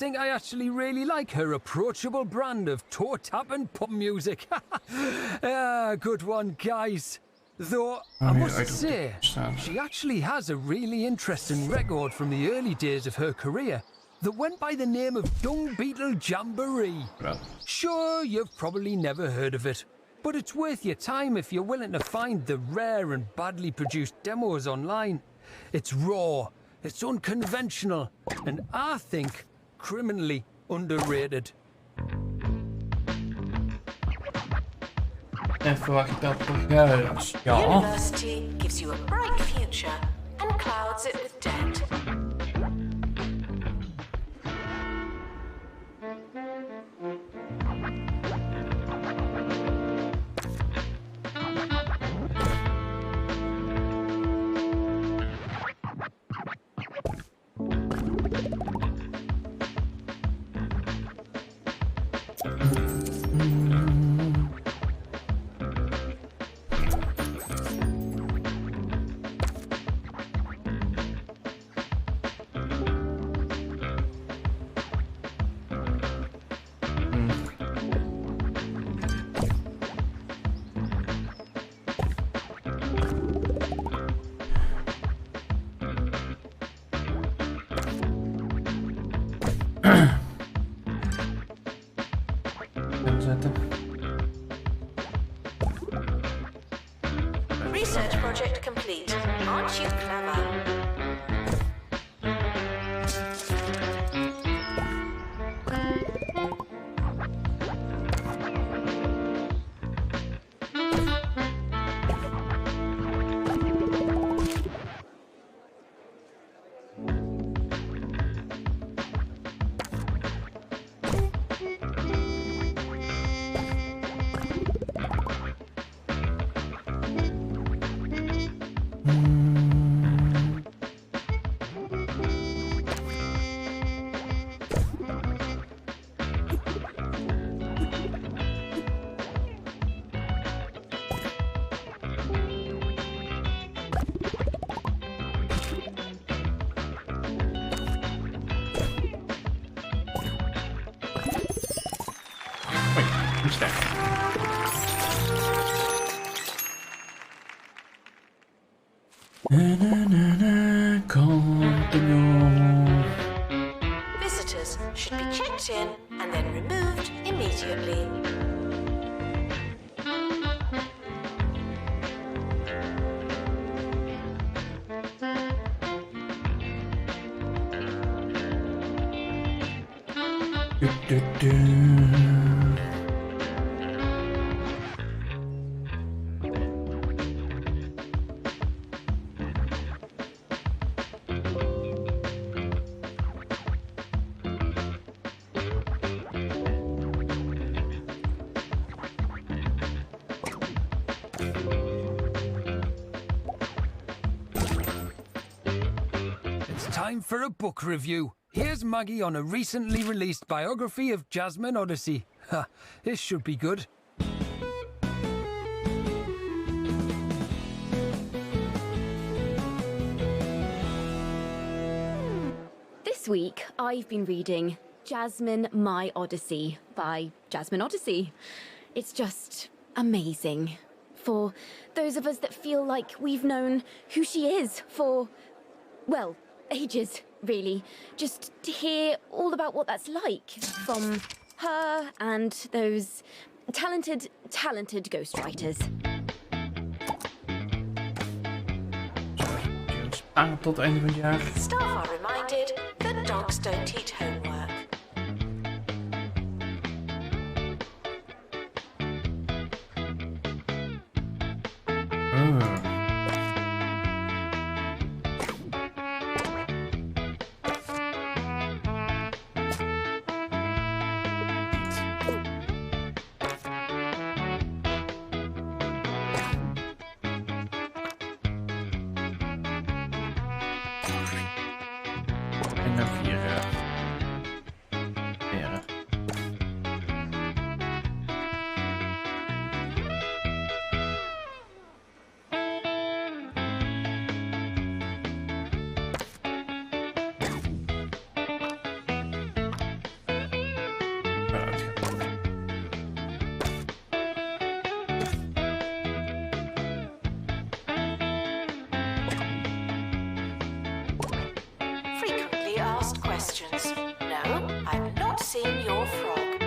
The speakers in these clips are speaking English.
think I actually really like her approachable brand of toe tap and pop music. Good one, guys. Though, I must say, she actually has a really interesting record from the early days of her career that went by the name of Dung Beetle Jamboree. Sure, you've probably never heard of it, but it's worth your time if you're willing to find the rare and badly produced demos online. It's raw, it's unconventional, and I think criminally underrated. Even waar ik dat geluid. Ja. University gives you a bright future and clouds it with debt. Research project complete. Aren't you clever? Visitors should be checked in and then removed immediately. Time for a book review. Here's Maggie on a recently released biography of Jasmine Odyssey. Ha, this should be good. This week, I've been reading Jasmine My Odyssey by Jasmine Odyssey. It's just amazing. For those of us that feel like we've known who she is for, well, ages, really. Just to hear all about what that's like from her and those talented ghostwriters. Tot einde van het jaar. Staff are reminded that dogs don't eat homework. En dan 4 peren. questions. No, I've not seen your frog.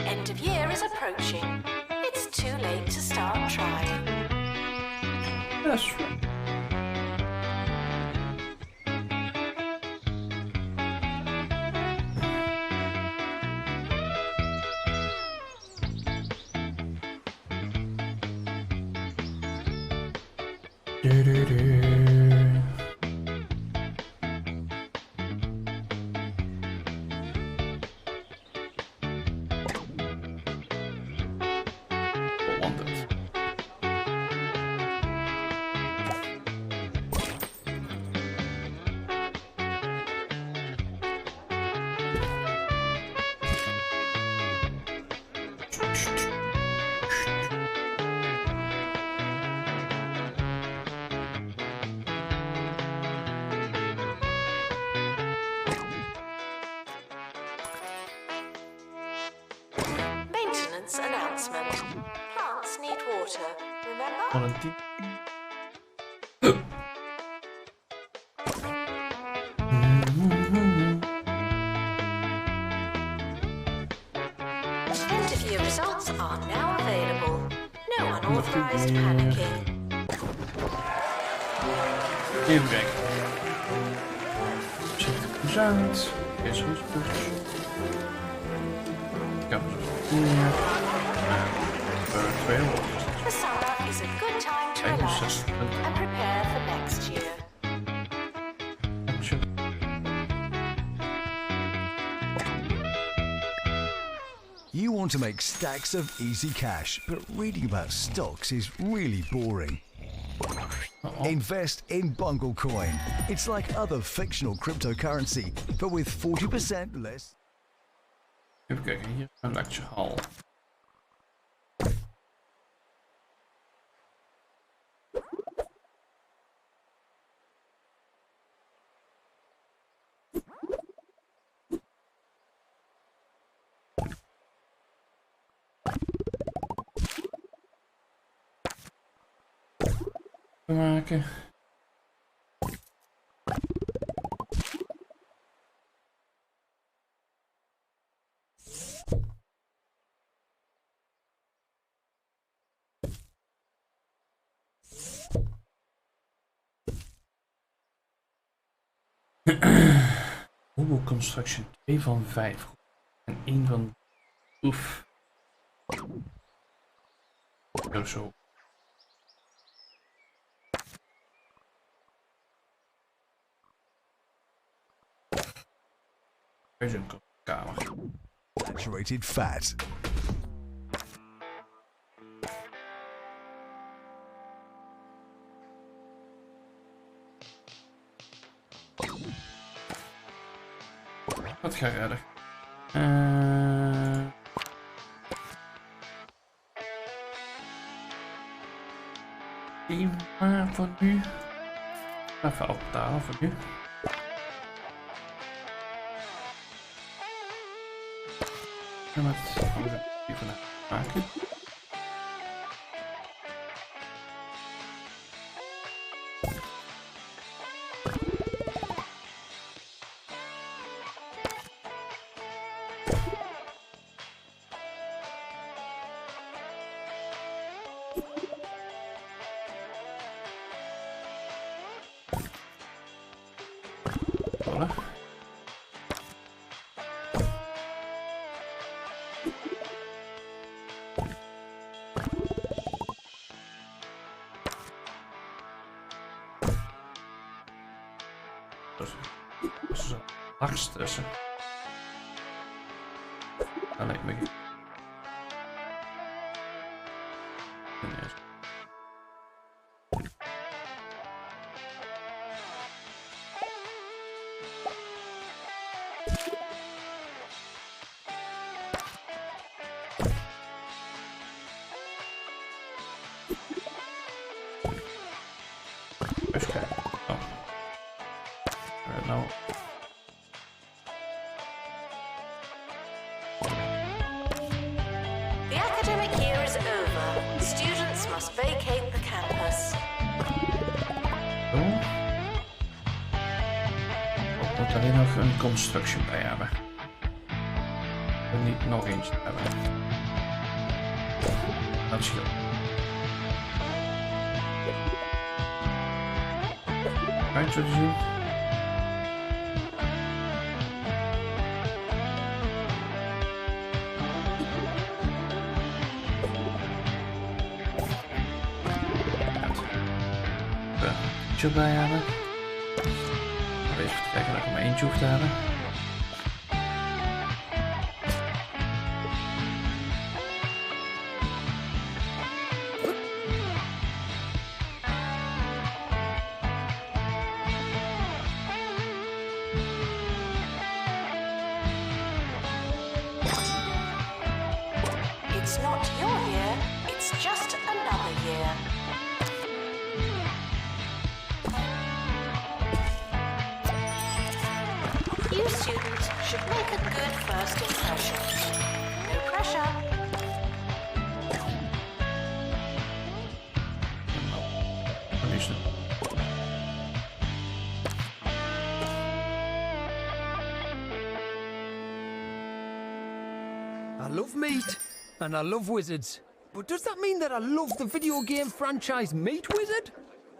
End of year is approaching. It's too late to start trying. That's true. Announcement. Plants need water, remember? Volunteer. End-of-year results are now available. No unauthorized panicking. Even kijken. Check het uit. Is goed. Ik heb er hier. The summer is a good time to relax and prepare for next year. You want to make stacks of easy cash, but reading about stocks is really boring. Invest in Bungle Coin. It's like other fictional cryptocurrency, but with 40% less. Even kijken, hier een lecture hall. Maken. Hobo Construction 2 van 5 en 1 van oef. Zo. Is een kamer. Saturated fat. Wat ga redden? Maar voor nu. Even opbetalen voor nu. En wat gaan we hier vandaag maken? Voilà. Dus laks tussen. Dat lijkt me. Even kijken. Oh. Nou. The academic year is over. Students must vacate the campus. moet alleen nog een construction bij hebben. En niet nog eentje hebben. Dat scheelt. Kan je zo zien? Erbij hebben. Even kijken dat ik er maar eentje hoef te hebben. It's not your year, it's just another year. You students should make a good first impression. No pressure. I love meat, and I love wizards. But does that mean that I love the video game franchise Meat Wizard?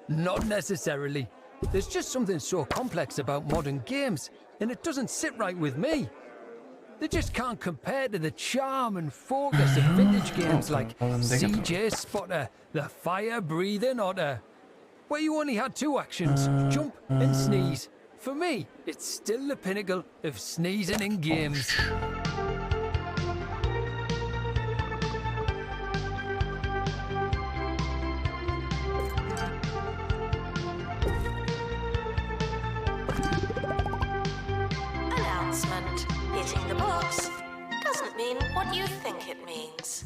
Not necessarily. There's just something so complex about modern games, and it doesn't sit right with me. They just can't compare to the charm and focus of vintage games like CJ Spotter, the fire-breathing otter, where you only had two actions, jump and sneeze. For me, it's still the pinnacle of sneezing in games. Announcement. Hitting the box doesn't mean what you think it means.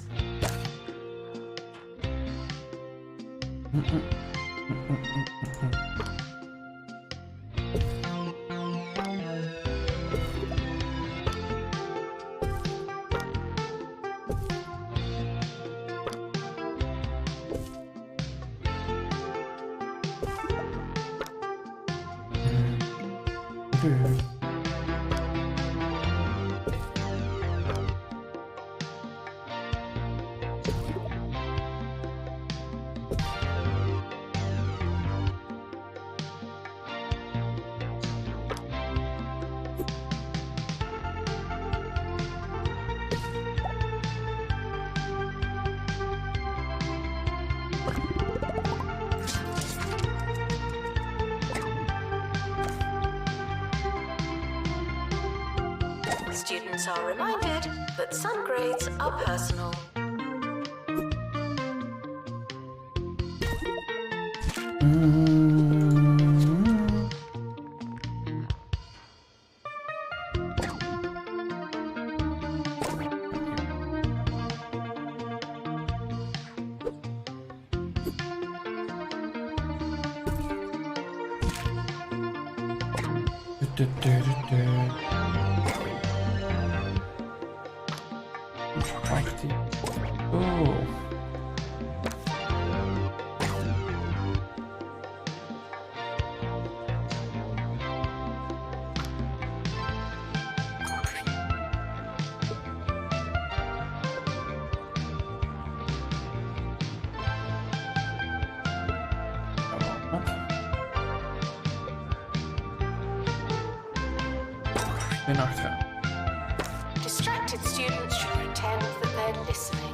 Students are reminded that some grades are personal. Oh. En achteraan. Distracted students should pretend that they're listening.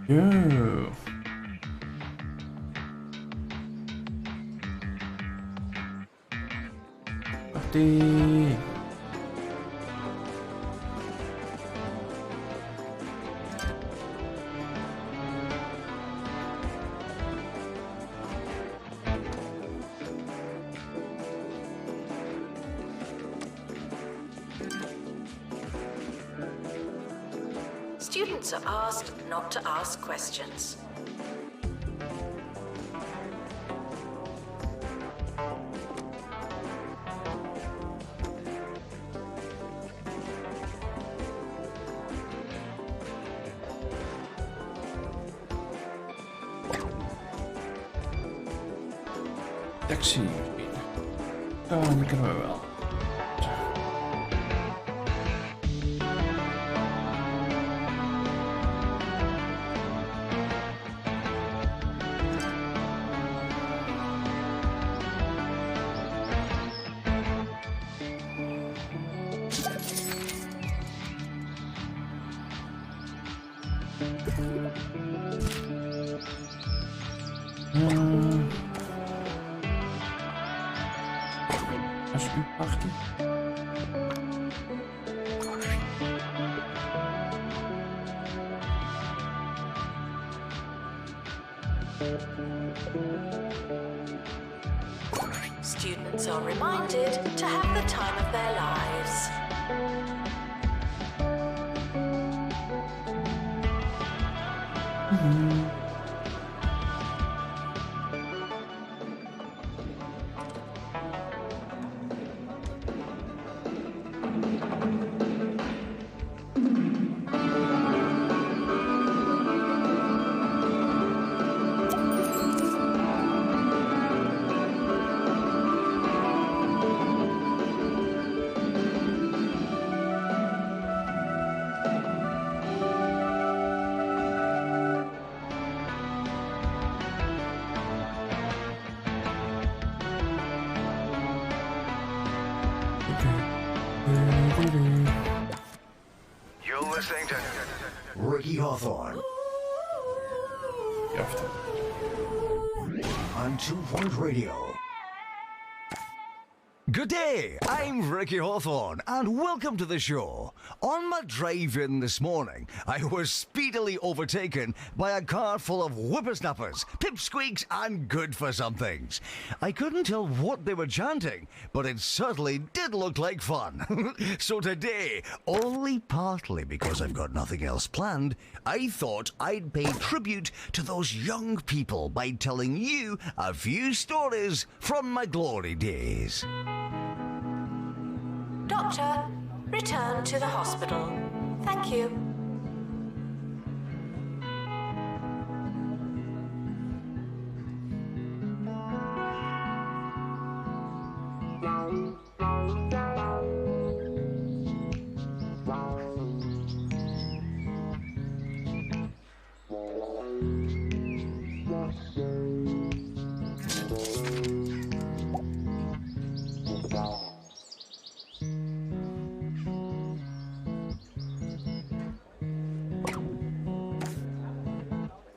Yo. Party. Students are asked not to ask questions. Taxi. Oh, die kennen we wel. Als u party. Students are reminded to have the time of their lives. You're listening to Ricky Hawthorne Jafte. on 2 Point Radio. Good day, I'm Ricky Hawthorne, and welcome to the show. On my drive in this morning, I was speedily overtaken by a car full of whippersnappers, pipsqueaks, and good-for-somethings. I couldn't tell what they were chanting, but it certainly did look like fun. So today, only partly because I've got nothing else planned, I thought I'd pay tribute to those young people by telling you a few stories from my glory days. Doctor, return to the hospital. Thank you.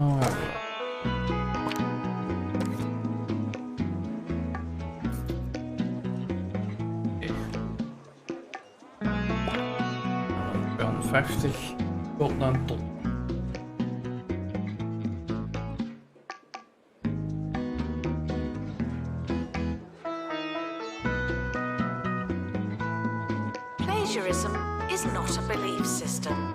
Oh, ja. Okay. 50 tot naar een ton. Plagiarism is not a belief system.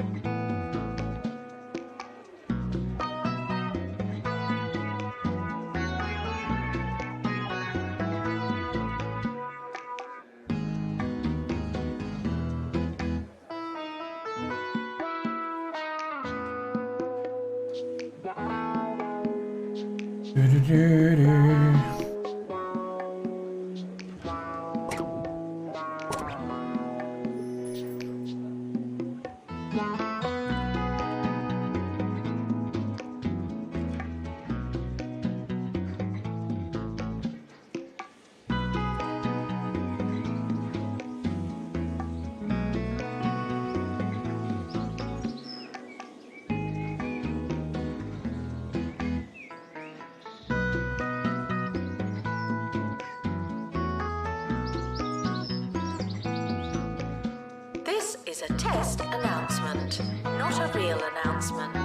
This is a test announcement, not a real announcement.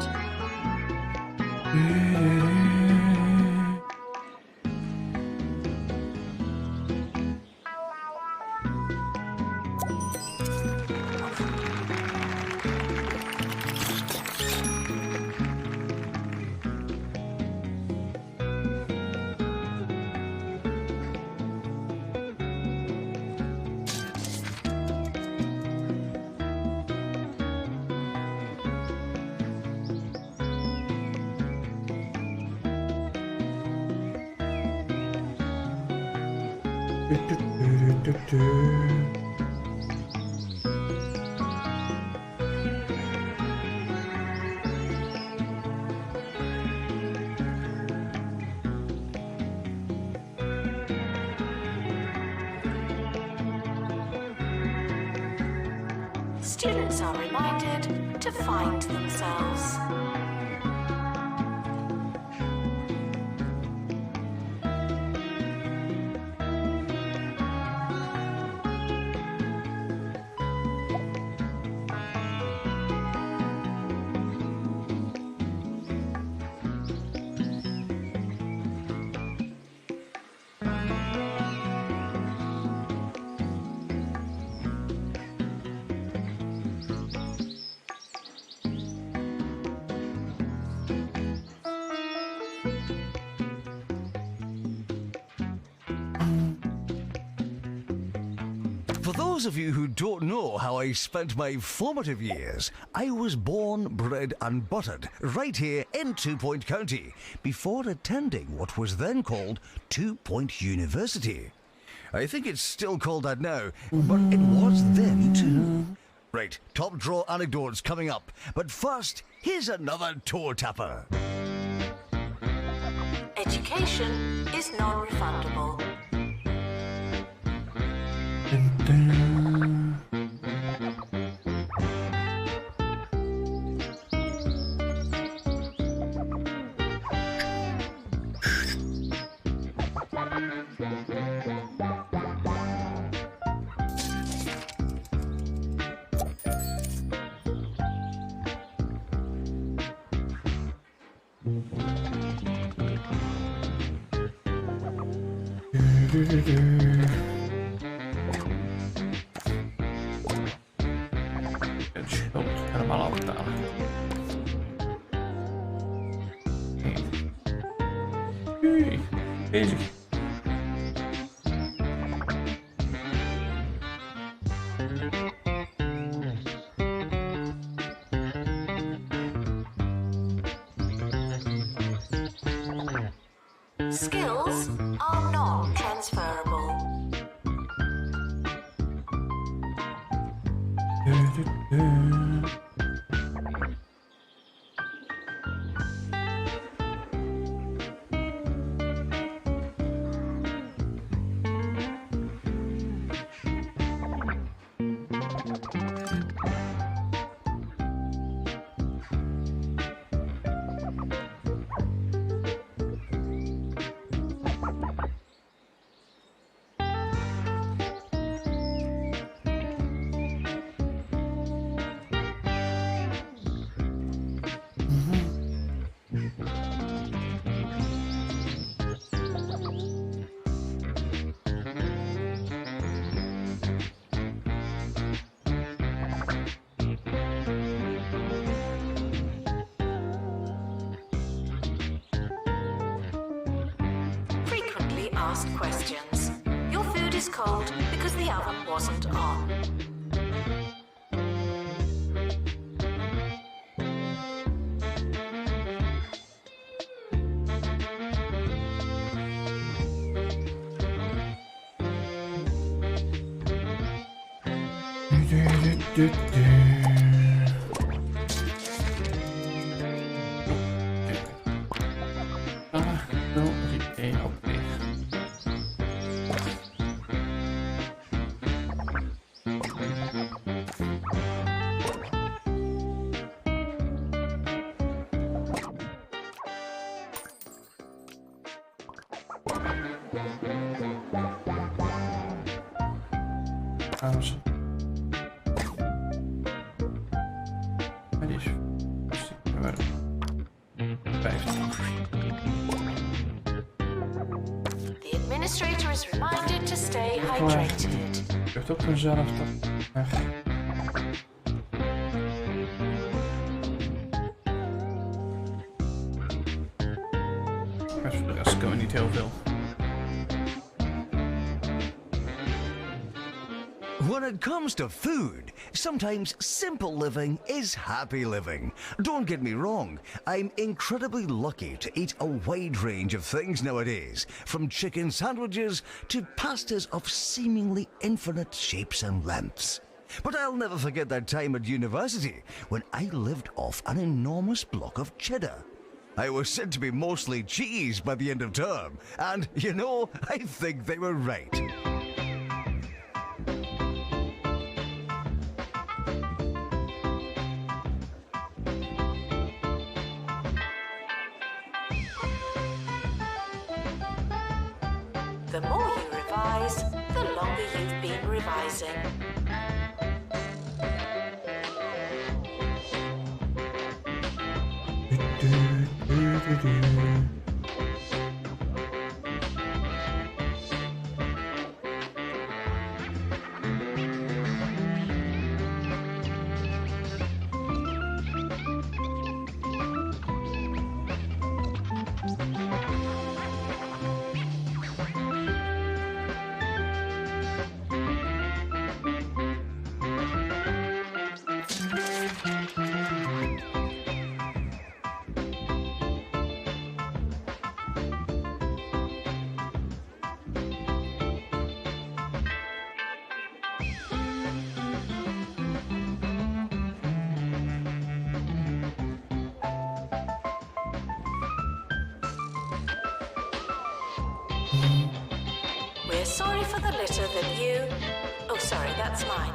Students are reminded to find themselves. For those of you who don't know how I spent my formative years, I was born, bred and buttered right here in 2 Point County before attending what was then called 2 Point University. I think it's still called that now, but it was then too. Right, top draw anecdotes coming up, but first, here's another toe tapper. Education is non-refundable. Het schuld helemaal afbetalen. Hey, bezig. Skills are non-transferable. Frequently asked questions. Your food is cold because the oven wasn't on. Trouwens. Maar die is 15. The administrator is reminded to stay hydrated. Ik heb ook mezelf dat weg. Maar voor de rest kunnen we niet heel veel. When it comes to food, sometimes simple living is happy living. Don't get me wrong, I'm incredibly lucky to eat a wide range of things nowadays, from chicken sandwiches to pastas of seemingly infinite shapes and lengths. But I'll never forget that time at university when I lived off an enormous block of cheddar. I was said to be mostly cheese by the end of term, and you know, I think they were right. The more you revise, the longer you've been revising. We're sorry for the litter that you... Oh, sorry, that's mine.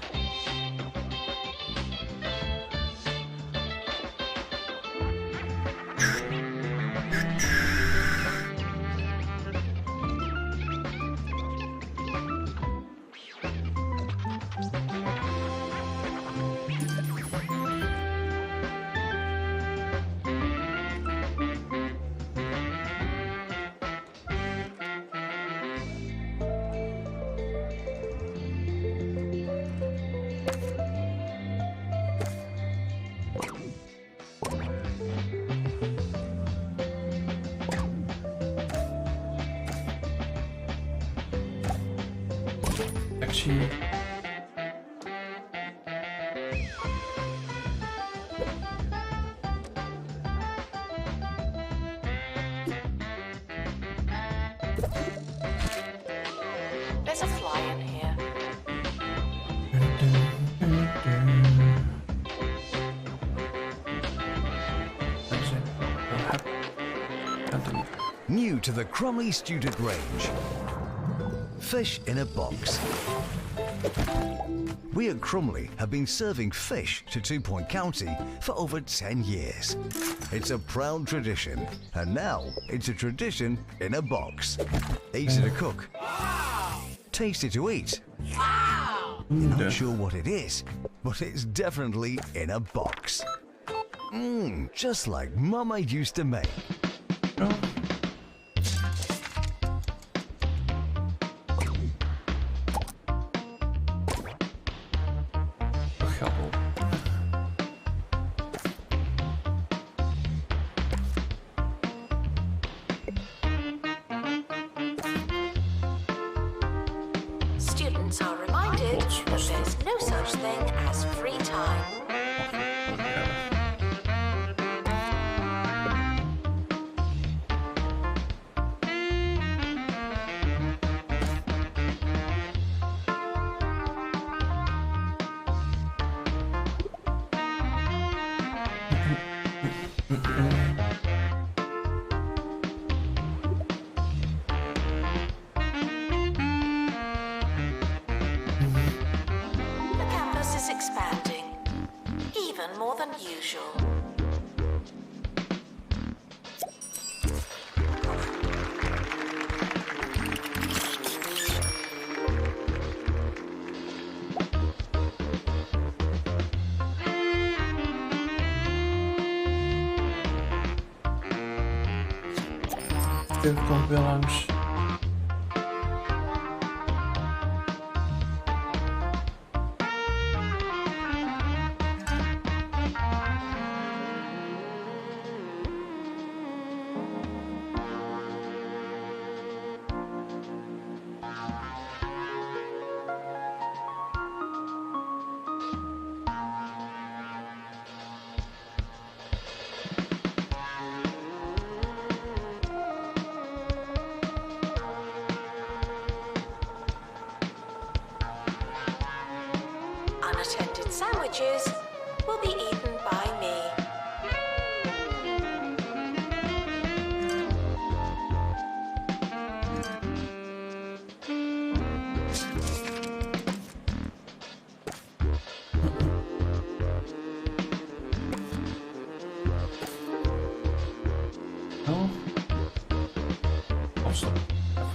Actually, There's a fly in here. New to the Crumley student range. Fish in a box. We at Crumley have been serving fish to 2 Point County for over 10 years. It's a proud tradition, and now it's a tradition in a box. Easy to cook. Tasty to eat. You're not sure what it is, but it's definitely in a box. Just like Mama used to make. no. Grappel. Students are reminded that there's no such thing as free time. The campus is expanding, even more than usual. Dit komt weer langs. unattended sandwiches will be eaten by me. Oh. Afstand.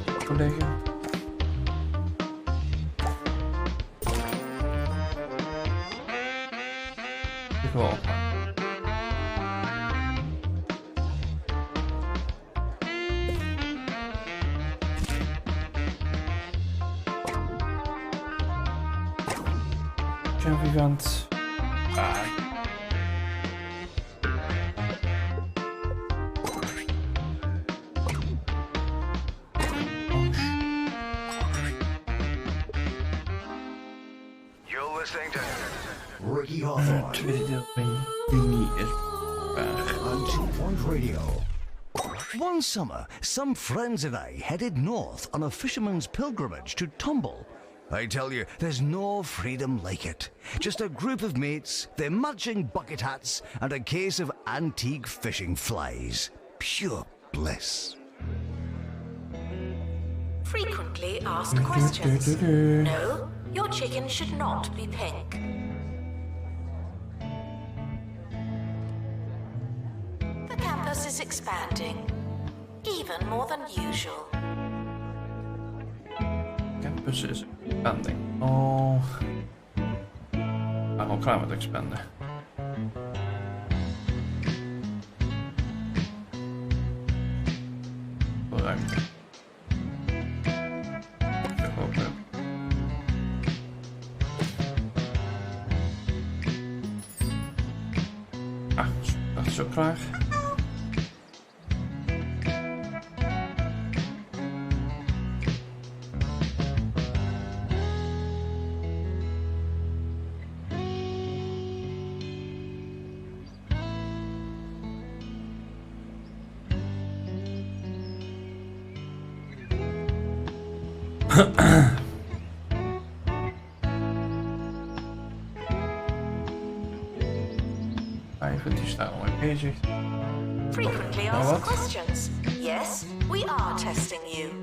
Even verleggen. Ik wil opgaan. Vivant. You're listening to Ricky Hawthorne Tweede deel van juni is on 2 Point Radio. One summer, some friends and I headed north on a fisherman's pilgrimage to Tumble. I tell you, there's no freedom like it. Just a group of mates, their matching bucket hats, and a case of antique fishing flies. Pure bliss. Frequently asked questions. No, your chicken should not be pink. The campus is expanding, even more than usual. campus is expanding. Oh, I will climate expanden. Ruimte. Ah, dat is ook klaar. Die staan al mee bezig. Frequently asked questions. Yes, we are testing you.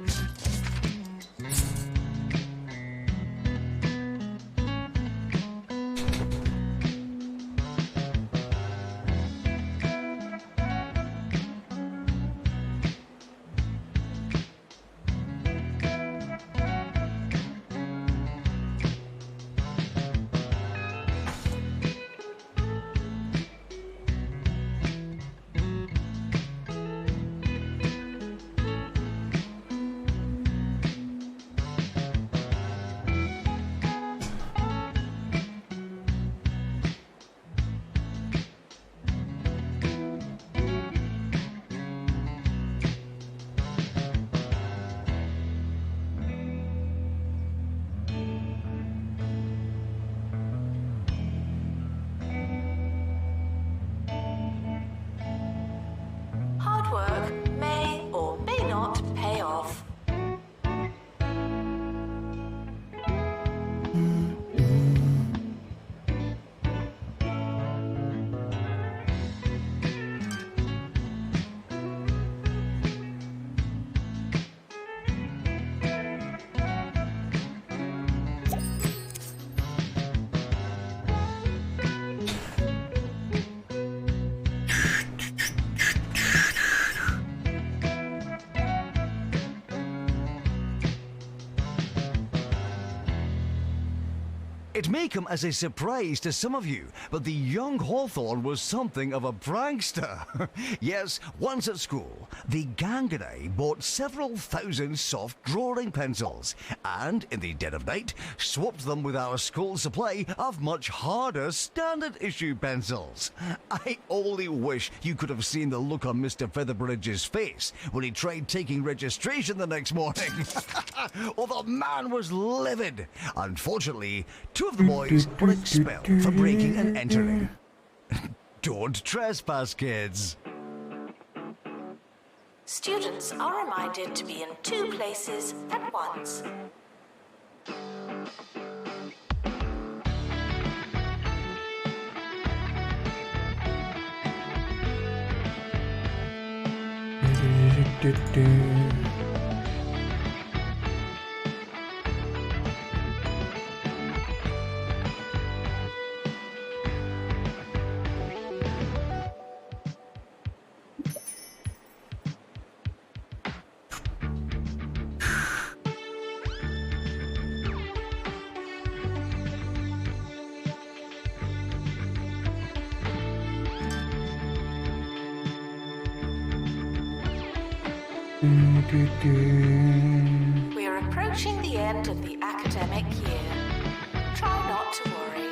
Hard work may or may not pay off. It may come as a surprise to some of you, but the young Hawthorne was something of a prankster. Yes, once at school, the gang and I bought several thousand soft drawing pencils, and in the dead of night, swapped them with our school supply of much harder standard issue pencils. I only wish you could have seen the look on Mr. Featherbridge's face when he tried taking registration the next morning. Oh, the man was livid. Unfortunately, two of the boys were expelled for breaking and entering. Don't trespass, kids. Students are reminded to be in two places at once. We're approaching the end of the academic year. Try not to worry.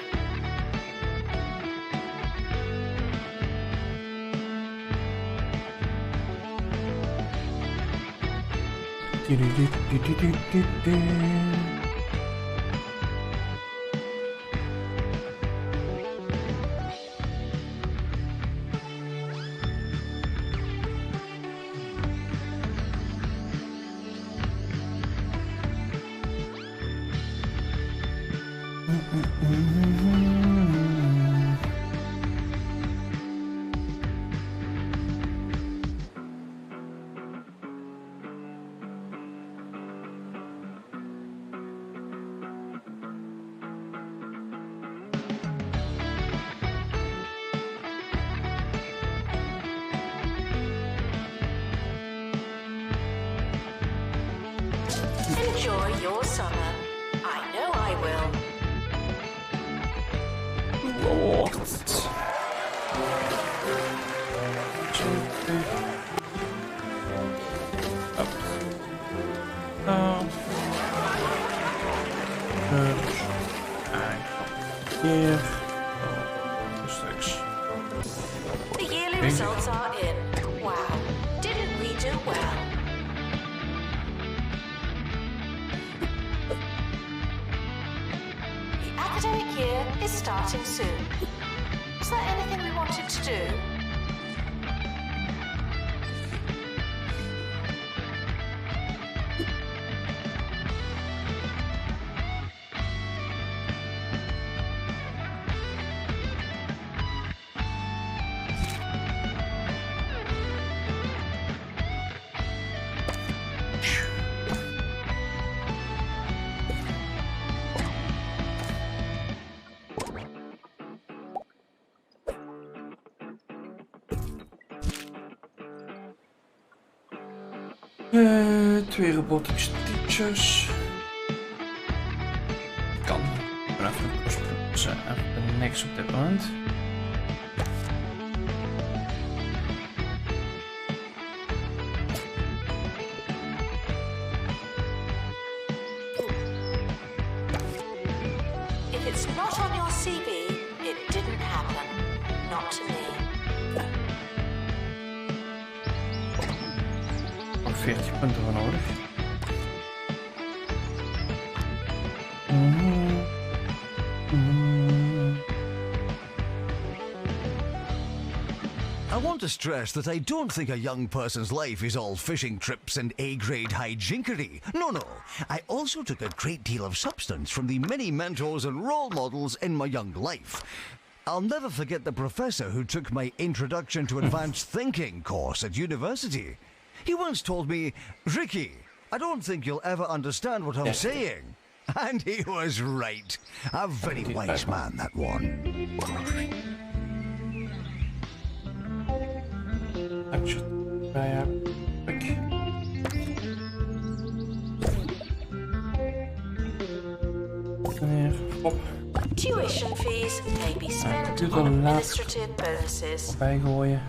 Enjoy your summer. I know I will. Lord. Up. Down. Hier. Straks. The yearly results are in. Wow. Didn't we do well? The academic year is starting soon. Was there anything we wanted to do? Twee robotics teachers. Kan. Ik ben even niks op dit moment. If it's not on your CV, it didn't happen. Not to me. 40 punten voor nodig. I want to stress that I don't think a young person's life is all fishing trips and A-grade hijinkery. No, no. I also took a great deal of substance from the many mentors and role models in my young life. I'll never forget the professor who took my Introduction to Advanced Thinking course at university. He once told me, "Ricky, I don't think you'll ever understand what I'm saying." And he was right. A very wise man, that one. Ik should bij jou. Meneer, op. Tuition fees may be spent doe on dan administrative bonuses. Bijgooien.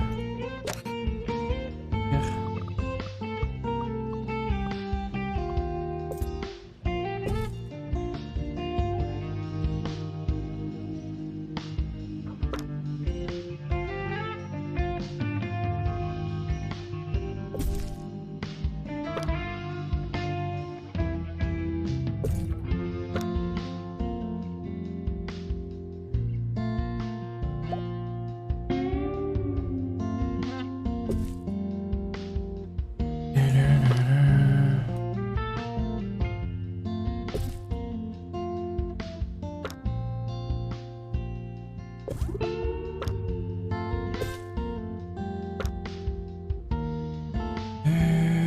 Hier.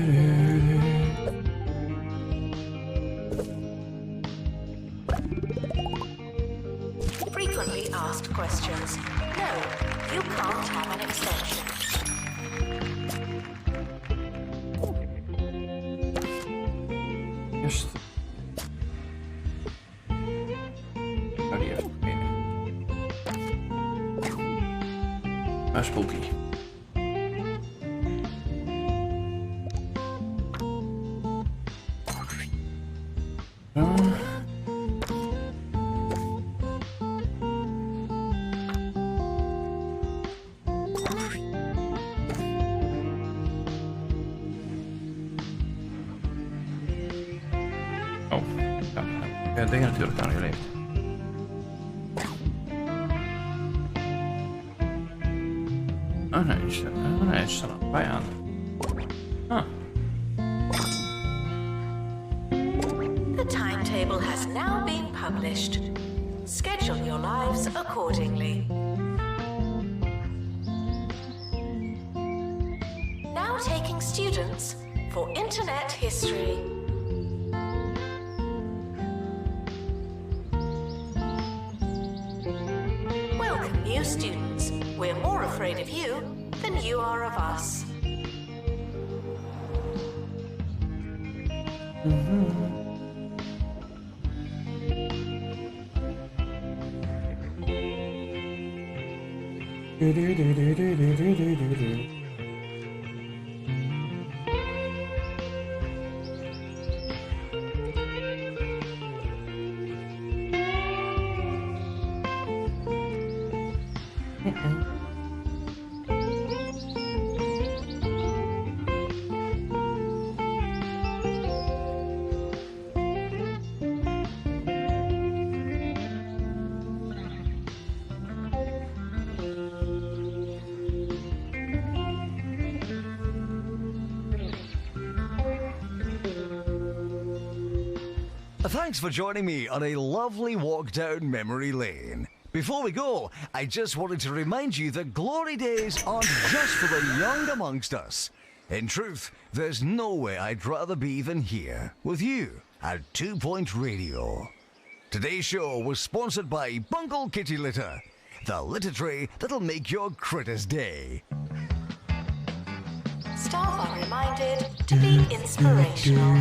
Frequently asked questions. No, you can't have an extension. Just. Oh, die heeft oké. Maar spooky. Ik denk natuurlijk aan geleefd. Oh nee, er staat er bij aan. Ah. The timetable has now been published. Schedule your lives accordingly. Now taking students for Internet History. Students, we're more afraid of you than you are of us. Thanks for joining me on a lovely walk down memory lane. Before we go, I just wanted to remind you that glory days aren't just for the young amongst us. In truth, there's nowhere I'd rather be than here, with you, at 2 Point Radio. Today's show was sponsored by Bungle Kitty Litter, the litter tray that'll make your critter's day. Staff are reminded to be inspirational.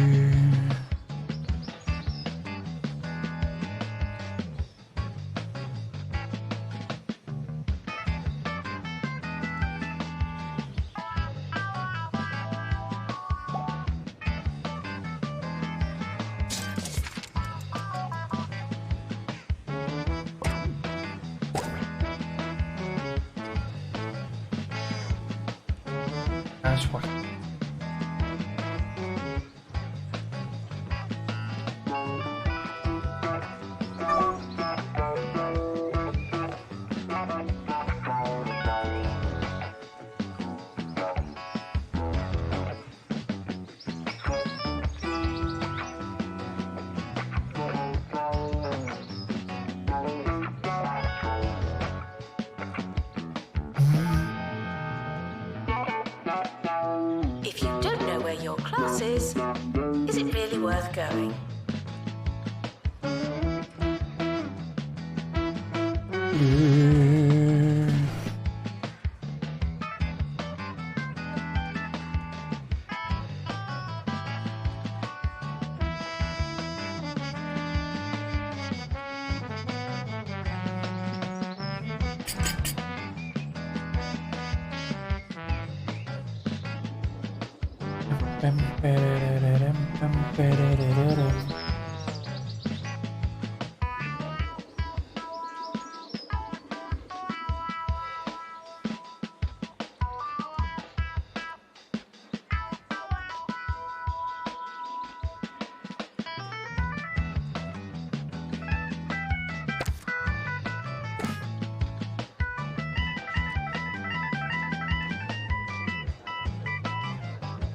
That's what. Is it really worth going?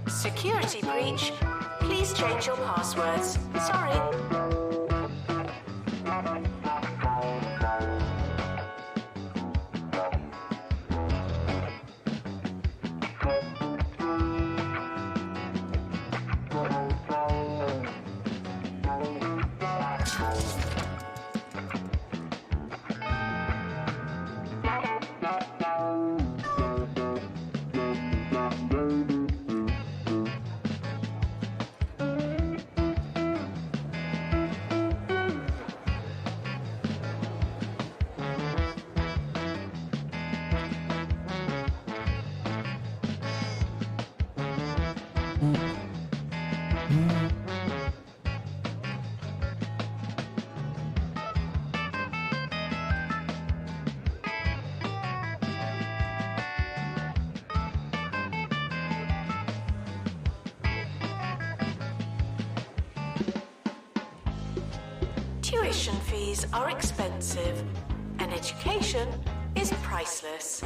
Security breach. Please change your passwords. Sorry. Tuition fees are expensive, and education is priceless.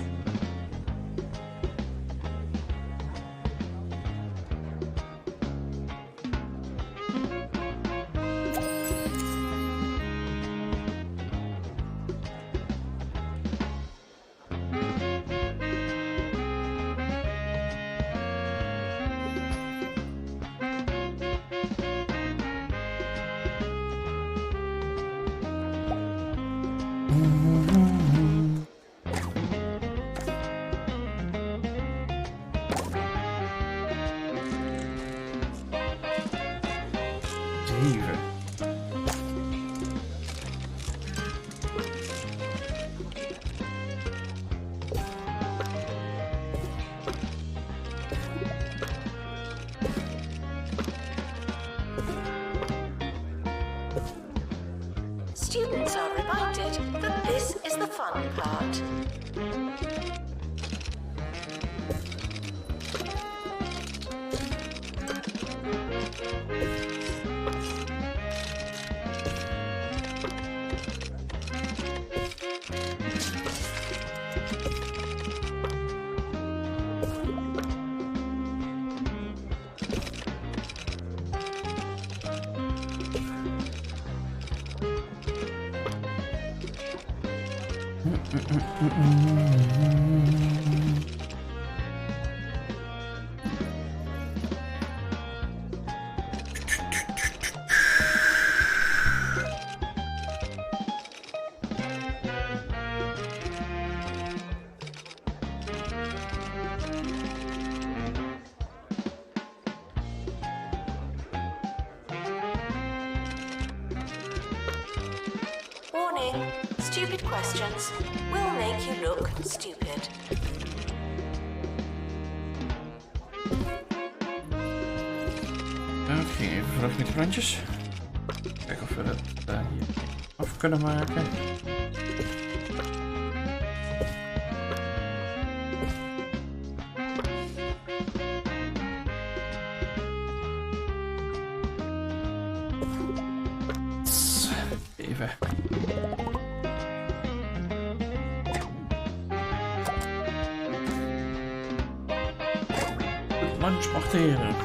Students are reminded that this is the fun part. Warning, stupid questions will make you look stupid. Het ging even vlug met de plantjes. Kijken of we dat hier af kunnen maken. Even. Lunch mochteren.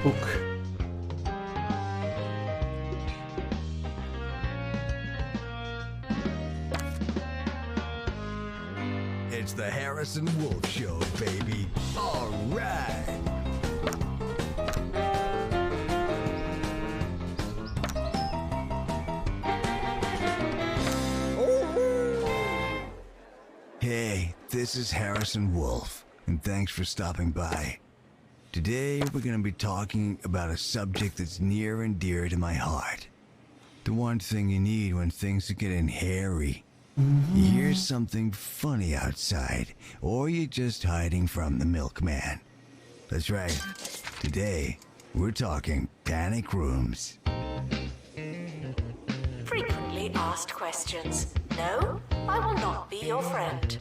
Boek. It's the Harrison Wolf Show, baby. All right. Hey, this is Harrison Wolf, and thanks for stopping by. Today, we're going to be talking about a subject that's near and dear to my heart. The one thing you need when things are getting hairy. You hear something funny outside, or you're just hiding from the milkman. That's right. Today, we're talking panic rooms. Frequently asked questions. No, I will not be your friend.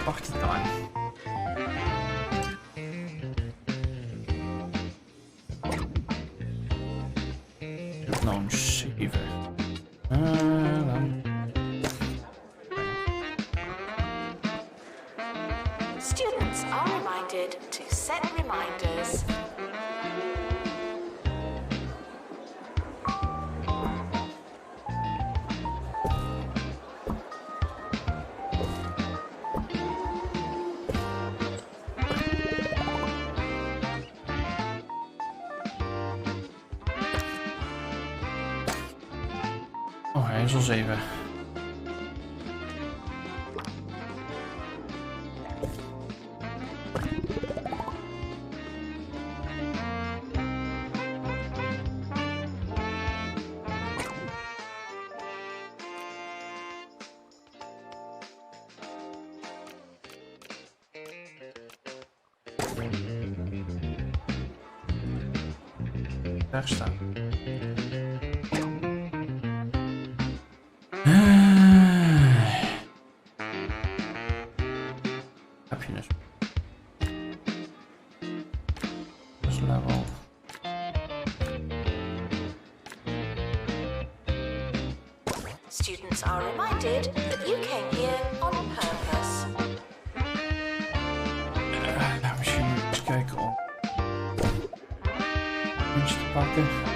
Party time. Nou een 7. Students are reminded to set reminders. hij is al 7. Daar staan. Happiness. Dat is level. Students are reminded that you came here on purpose. Nou, misschien moet ik eens kijken om puntje te pakken.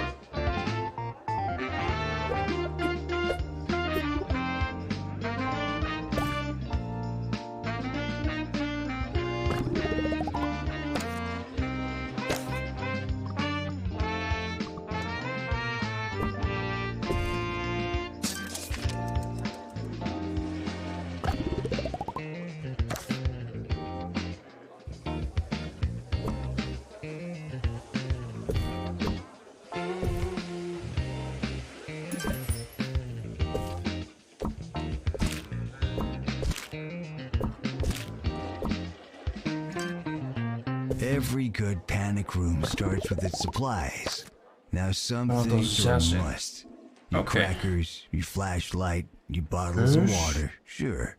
Every good panic room starts with its supplies. Now some things are a must. Your crackers, your flashlight, your bottles of water, sure.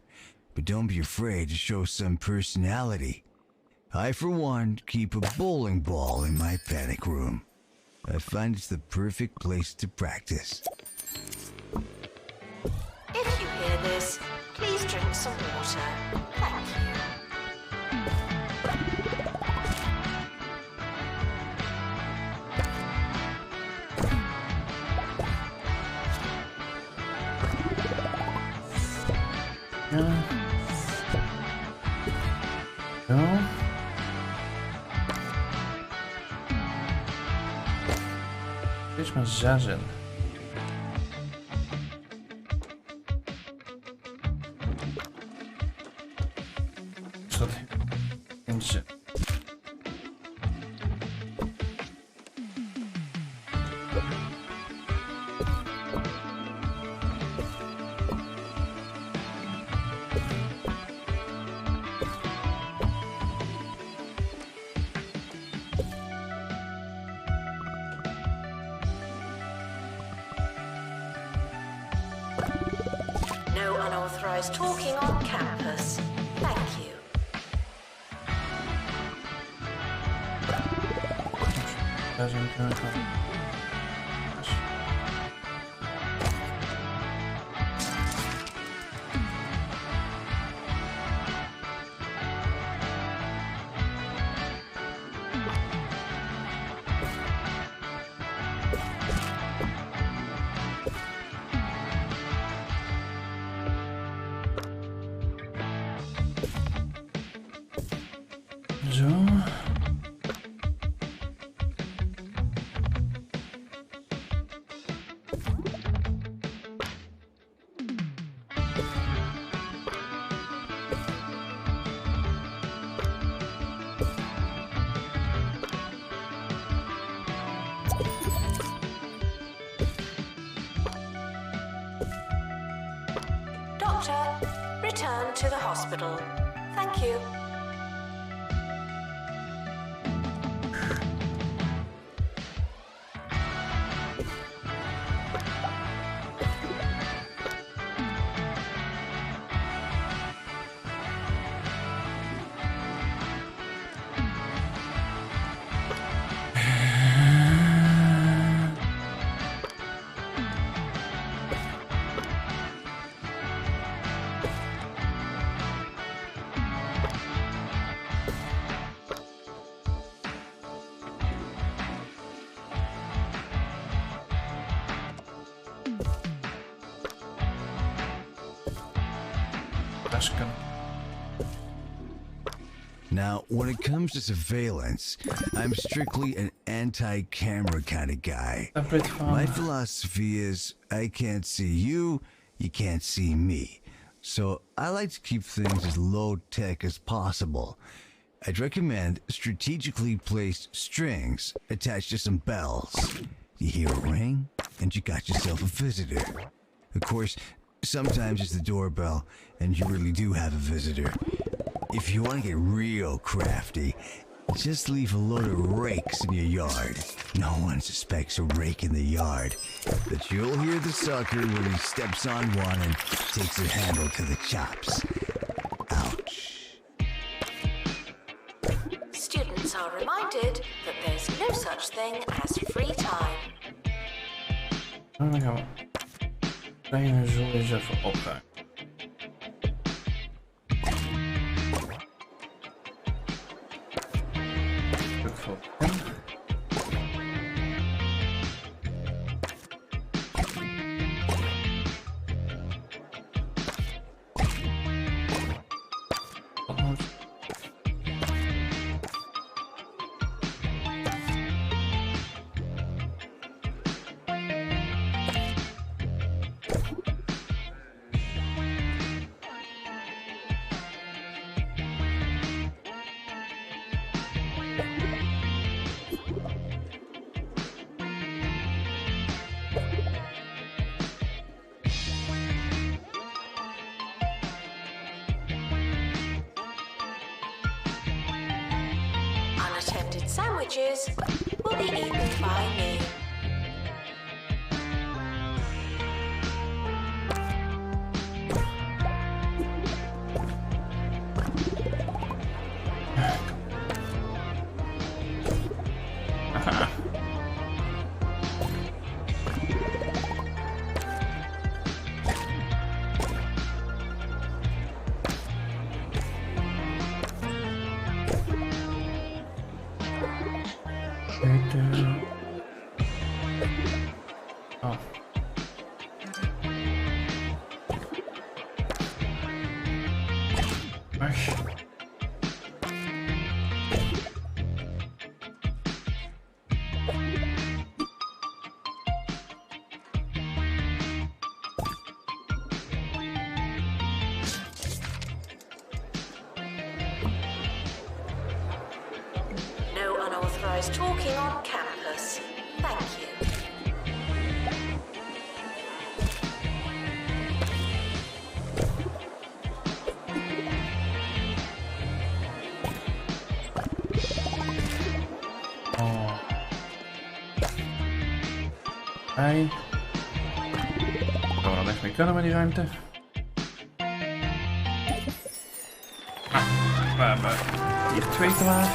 But don't be afraid to show some personality. I, for one, keep a bowling ball in my panic room. I find it's the perfect place to practice. If you hear this, please drink some water. Thank you. Ja. Zo. Dit is maar 6 in. Is dat in zin? No unauthorized talking on campus. Thank you. Daar zijn we kunnen gaan. Zo. Doctor, return to the hospital. Thank you. Now, when it comes to surveillance, I'm strictly an anti-camera kind of guy. Separate from... My philosophy is I can't see you, you can't see me. So I like to keep things as low-tech as possible. I'd recommend strategically placed strings attached to some bells. You hear a ring, and you got yourself a visitor. Of course, sometimes it's the doorbell, and you really do have a visitor. If you want to get real crafty, just leave a load of rakes in your yard. No one suspects a rake in the yard, but you'll hear the sucker when he steps on one and takes the handle to the chops. Ouch. Students are reminded that there's no such thing as free time. Dan gaan we bijna zo eens even opruimen. Druk voor hem. Wat moet? Unattended sandwiches will be eaten by me. Oh. Weg. No unauthorized talking on campus. Thank you. Oh. Hey. Gaan we dan echt mee kunnen met die ruimte? We hebben hier 2 klaar.